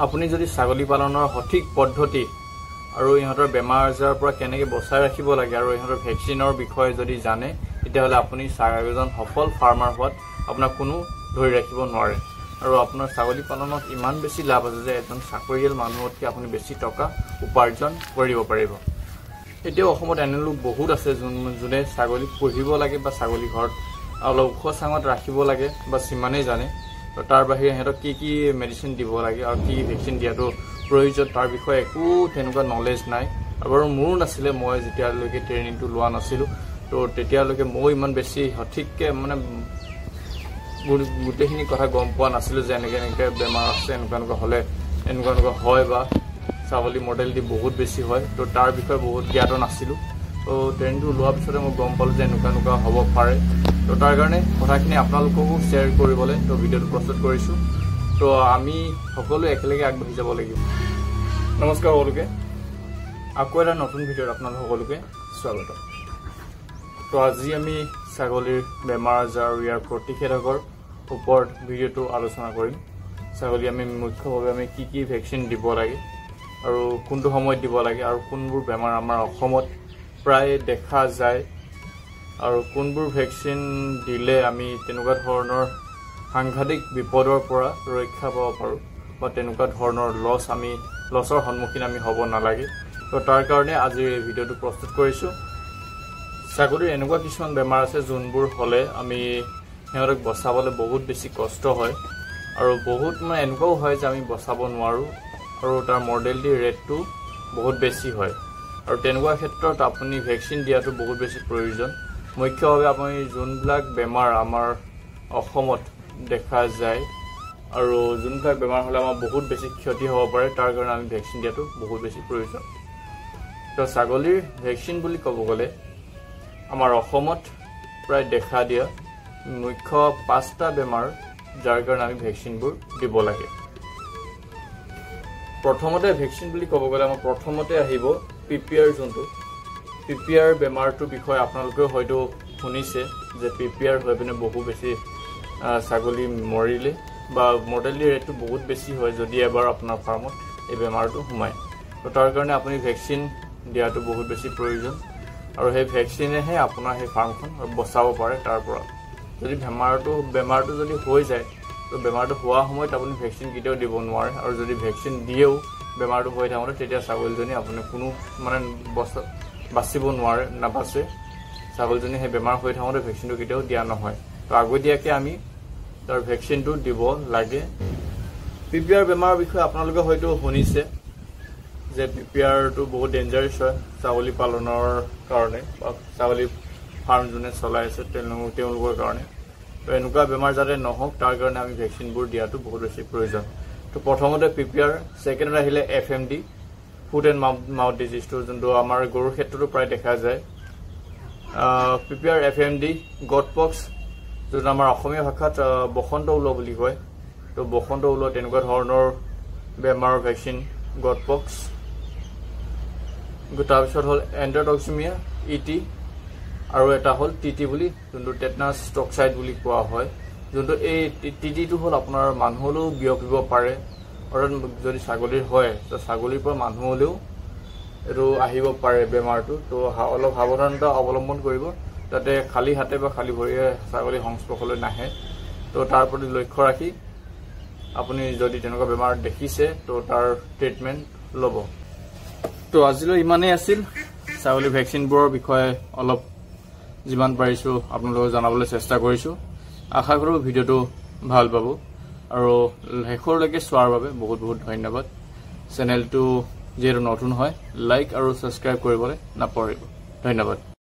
আপুনি যদি ছাগলী পালনৰ সঠিক পদ্ধতি আৰু ইহঁতৰ বেমাৰ আজাৰৰ পৰা কেনেকৈ বচাই ৰাখিব লাগে আৰু ইহঁতৰ ভেকচিনৰ বিষয়ে যদি জানে তেতিয়াহ'লে আপুনি এজন সফল ফাৰ্মাৰ হোৱাত আপোনাক কোনো ধৰি ৰাখিব নোৱাৰে আৰু আপোনাৰ ছাগলী পালনত ইমান বেছি লাভ আছে যে এজন চাকৰিয়াল মানুহতকৈ আপুনি বেছি টকা উপাৰ্জন কৰিব পাৰিব। এতিয়াও অসমত এনে লোক বহুত আছে যোনে ছাগলী পুহিব লাগে বা ছাগলী ঘৰত অলপ ওখ চাঙত ৰাখিব লাগে বা সিমানেই জানে। তো তাৰ বাহিৰে সিহঁতক কি মেডিচিন দিব লাগে আৰু কি ভেকচিন দিয়াটো প্ৰয়োজন তাৰ বিষয়ে একো তেনেকুৱা নলেজ নাই। আৰু বাৰু মোৰো নাছিলে, মই যেতিয়ালৈকে ট্ৰেইনিংটো লোৱা নাছিলোঁ তো তেতিয়ালৈকে মই ইমান বেছি সঠিককৈ মানে গোটেইখিনি কথা গম পোৱা নাছিলোঁ যে এনেকৈ বেমাৰ আছে, এনেকুৱা হ'লে এনেকুৱা হয় বা ছাগলী মৰ্টেলিটি বহুত বেছি হয়। তো তাৰ বিষয়ে বহুত জ্ঞাত নাছিলোঁ। তো ট্ৰেইনিংটো লোৱাৰ পিছতে মই গম পালোঁ যে এনেকুৱা হ'ব পাৰে। তো তাৰ কাৰণে কথাখিনি আপোনালোককো শ্বেয়াৰ কৰিবলৈ তো ভিডিঅ'টো প্ৰস্তুত কৰিছোঁ। তো আমি সকলোৱে একেলগে আগবাঢ়ি যাব লাগিব। নমস্কাৰ সকলোকে, আকৌ এটা নতুন ভিডিঅ'ত আপোনালোক সকলোকে স্বাগত। তো আজি আমি ছাগলীৰ বেমাৰ আজাৰ আৰু ইয়াৰ প্ৰতিষেধকৰ ওপৰত ভিডিঅ'টো আলোচনা কৰিম। ছাগলী আমি মুখ্যভাৱে আমি কি ভেকচিন দিব লাগে আৰু কোনটো সময়ত দিব লাগে আৰু কোনবোৰ বেমাৰ আমাৰ অসমত প্ৰায় দেখা যায় আৰু কোনবোৰ ভেকচিন দিলে আমি তেনেকুৱা ধৰণৰ সাংঘাতিক বিপদৰ পৰা ৰক্ষা পাব পাৰোঁ বা তেনেকুৱা ধৰণৰ লছৰ সন্মুখীন আমি হ'ব নালাগে। তো তাৰ কাৰণে আজি এই ভিডিঅ'টো প্ৰস্তুত কৰিছোঁ। ছাগলীৰ এনেকুৱা কিছুমান বেমাৰ আছে যোনবোৰ হ'লে আমি সিহঁতক বচাবলৈ বহুত বেছি কষ্ট হয় আৰু বহুত মানে এনেকুৱাও হয় যে আমি বচাব নোৱাৰোঁ আৰু তাৰ মৰ্টেলিটি ৰেটটো বহুত বেছি হয়। আৰু তেনেকুৱা ক্ষেত্ৰত আপুনি ভেকচিন দিয়াটো বহুত বেছি প্ৰয়োজন। মুখ্যভাৱে আপুনি যোনবিলাক বেমাৰ আমাৰ অসমত দেখা যায় আৰু যোনবিলাক বেমাৰ হ'লে আমাৰ বহুত বেছি ক্ষতি হ'ব পাৰে তাৰ কাৰণে আমি ভেকচিন দিয়াটো বহুত বেছি প্ৰয়োজন। তো ছাগলীৰ ভেকচিন বুলি ক'ব গ'লে আমাৰ অসমত প্ৰায় দেখা দিয়া মুখ্য 5টা বেমাৰ যাৰ কাৰণে আমি ভেকচিনবোৰ দিব লাগে। প্ৰথমতে ভেকচিন বুলি ক'ব গ'লে আমাৰ প্ৰথমতে আহিব PPR। যোনটো PPR বেমাৰটোৰ বিষয়ে আপোনালোকেও হয়তো শুনিছে যে PPR হৈ পিনে বহু বেছি ছাগলী মৰিলে বা মৰ্টেলিটি ৰেটটো বহুত বেছি হয় যদি এবাৰ আপোনাৰ ফাৰ্মত এই বেমাৰটো সোমায়। তো তাৰ কাৰণে আপুনি ভেকচিন দিয়াটো বহুত বেছি প্ৰয়োজন আৰু সেই ভেকচিনেহে আপোনাৰ সেই ফাৰ্মখন বচাব পাৰে তাৰ পৰা। যদি বেমাৰটো যদি হৈ যায় তো বেমাৰটো হোৱা সময়ত আপুনি ভেকচিন কেতিয়াও দিব নোৱাৰে আৰু যদি ভেকচিন দিয়েও বেমাৰটো হৈ থাকোঁতে তেতিয়া ছাগলীজনী আপুনি কোনো মানে বাচিব নাবাচে। ছাগলীজনী সেই বেমাৰ হৈ থাকোঁতে ভেকচিনটো কেতিয়াও দিয়া নহয়। তো আগতীয়াকৈ আমি তাৰ ভেকচিনটো দিব লাগে। PPR বেমাৰৰ বিষয়ে আপোনালোকে হয়তো শুনিছে যে PPRটো বহুত ডেঞ্জাৰাছ হয় ছাগলী পালনৰ কাৰণে বা ছাগলী ফাৰ্ম যোনে চলাই আছে তেওঁলোকৰ কাৰণে। তো এনেকুৱা বেমাৰ যাতে নহওক তাৰ কাৰণে আমি ভেকচিনবোৰ দিয়াটো বহুত বেছি প্ৰয়োজন। তো প্ৰথমতে PPR, ছেকেণ্ডত আহিলে FMD, ফুট এণ্ড মাউথ ডিজিজটো যোনটো আমাৰ গৰুৰ ক্ষেত্ৰতো প্ৰায় দেখা যায়। PPR, FMD, গট পক্স যোনটো আমাৰ অসমীয়া ভাষাত বসন্ত ওলোৱা বুলি কয়। তো বসন্ত ওলোৱা তেনেকুৱা ধৰণৰ বেমাৰৰ ভেকচিন গট পক্স। তাৰপিছত হ'ল এণ্ড্ৰটক্সিমিয়া ET আৰু এটা হ'ল TT বুলি যোনটো টেটনাছ টক্সাইড বুলি কোৱা হয়। যোনটো এই TTটো হ'ল আপোনাৰ মানুহলৈও বিয়পিব পাৰে। অৰ্থাৎ যদি ছাগলীৰ হয় তো ছাগলীৰ পৰা মানুহলৈও এইটো আহিব পাৰে বেমাৰটো। তো অলপ সাৱধানতা অৱলম্বন কৰিব যাতে খালী হাতে বা খালী ভৰিৰে ছাগলী সংস্পৰ্শলৈ নাহে। তো তাৰ প্ৰতি লক্ষ্য ৰাখি আপুনি যদি তেনেকুৱা বেমাৰ দেখিছে তো তাৰ ট্ৰিটমেণ্ট ল'ব। তো আজিলৈ ইমানেই আছিল। ছাগলী ভেকচিনবোৰৰ বিষয়ে অলপ যিমান পাৰিছোঁ আপোনালোকক জনাবলৈ চেষ্টা কৰিছোঁ। আশা কৰোঁ ভিডিঅ'টো ভাল পাব আৰু শেষলৈকে চোৱাৰ বাবে বহুত বহুত ধন্যবাদ। চেনেলটো যিহেতু নতুন হয় লাইক আৰু ছাবস্ক্ৰাইব কৰিবলৈ নাপাহৰিব। ধন্যবাদ।